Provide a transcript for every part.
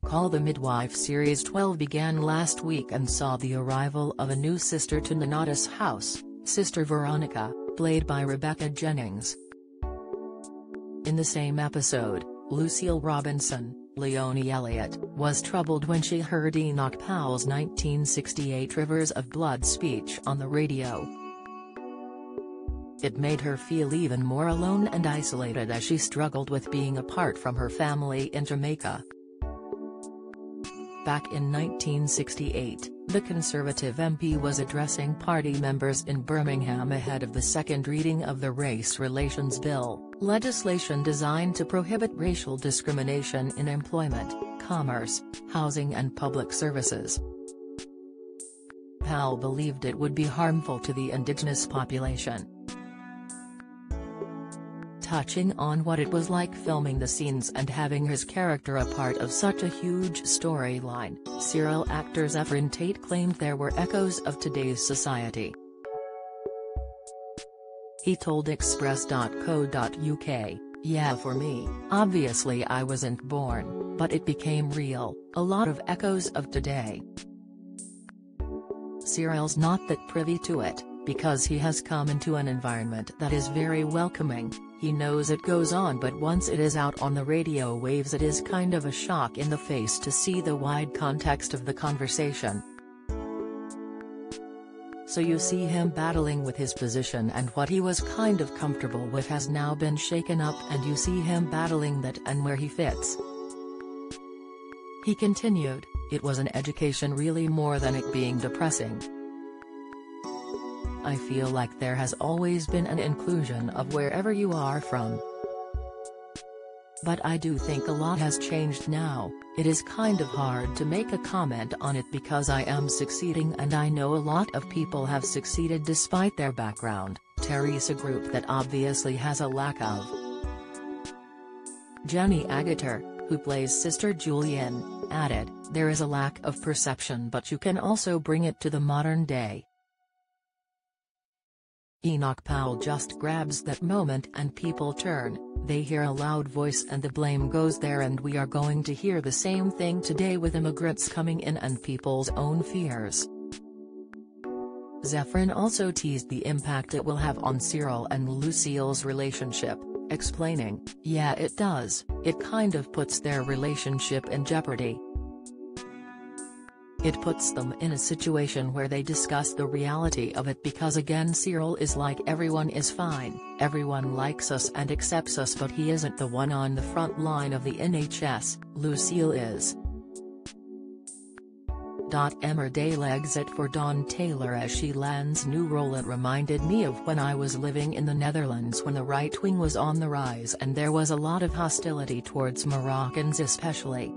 Call the Midwife Series 12 began last week and saw the arrival of a new sister to Nonnatus house, Sister Veronica, played by Rebecca Jennings. In the same episode, Lucille Robinson, Leonie Elliott, was troubled when she heard Enoch Powell's 1968 Rivers of Blood speech on the radio. It made her feel even more alone and isolated as she struggled with being apart from her family in Jamaica. Back in 1968, the Conservative MP was addressing party members in Birmingham ahead of the second reading of the Race Relations Bill, legislation designed to prohibit racial discrimination in employment, commerce, housing and public services. Powell believed it would be harmful to the indigenous population. Touching on what it was like filming the scenes and having his character a part of such a huge storyline, Cyril actor Zefrin Tate claimed there were echoes of today's society. He told Express.co.uk, "Yeah, for me, obviously I wasn't born, but it became real, a lot of echoes of today." Cyril's not that privy to it, because he has come into an environment that is very welcoming. He knows it goes on, but once it is out on the radio waves it is kind of a shock in the face to see the wide context of the conversation. So you see him battling with his position, and what he was kind of comfortable with has now been shaken up, and you see him battling that and where he fits. He continued, "It was an education, really, more than it being depressing. I feel like there has always been an inclusion of wherever you are from. But I do think a lot has changed now. It is kind of hard to make a comment on it because I am succeeding, and I know a lot of people have succeeded despite their background." Teresa group that obviously has a lack of. Jenny Agutter, who plays Sister Julienne, added, "There is a lack of perception, but you can also bring it to the modern day. Enoch Powell just grabs that moment and people turn, they hear a loud voice and the blame goes there, and we are going to hear the same thing today with immigrants coming in and people's own fears." Zefrin also teased the impact it will have on Cyril and Lucille's relationship, explaining, "Yeah, it does, it kind of puts their relationship in jeopardy. It puts them in a situation where they discuss the reality of it, because again Cyril is like, everyone is fine, everyone likes us and accepts us, but he isn't the one on the front line of the NHS, Lucille is." Emmerdale exit for Dawn Taylor as she lands new role. "It reminded me of when I was living in the Netherlands when the right wing was on the rise and there was a lot of hostility towards Moroccans especially.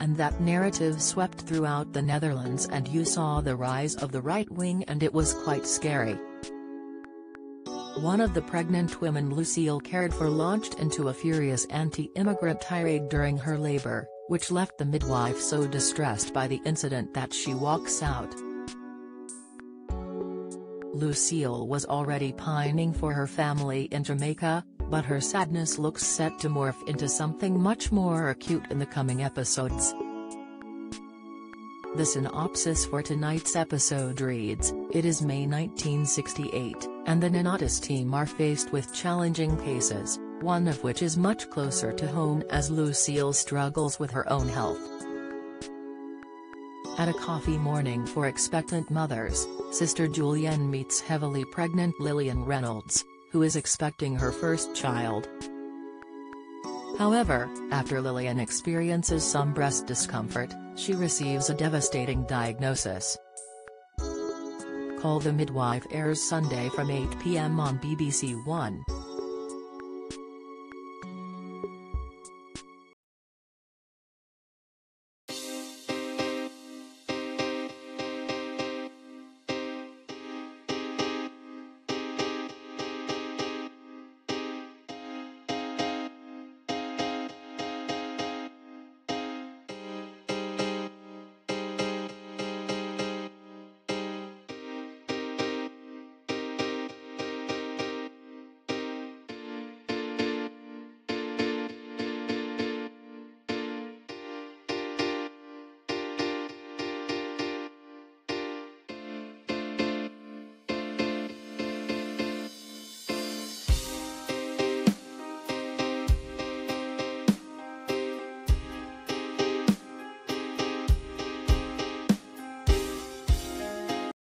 And that narrative swept throughout the Netherlands and you saw the rise of the right wing and it was quite scary." One of the pregnant women Lucille cared for launched into a furious anti-immigrant tirade during her labor, which left the midwife so distressed by the incident that she walks out. Lucille was already pining for her family in Jamaica, but her sadness looks set to morph into something much more acute in the coming episodes. The synopsis for tonight's episode reads, "It is May 1968, and the Nonnatus team are faced with challenging cases, one of which is much closer to home as Lucille struggles with her own health." At a coffee morning for expectant mothers, Sister Julienne meets heavily pregnant Lillian Reynolds, who is expecting her first child. However, after Lillian experiences some breast discomfort, she receives a devastating diagnosis. Call the Midwife airs Sunday from 8 p.m. on BBC One.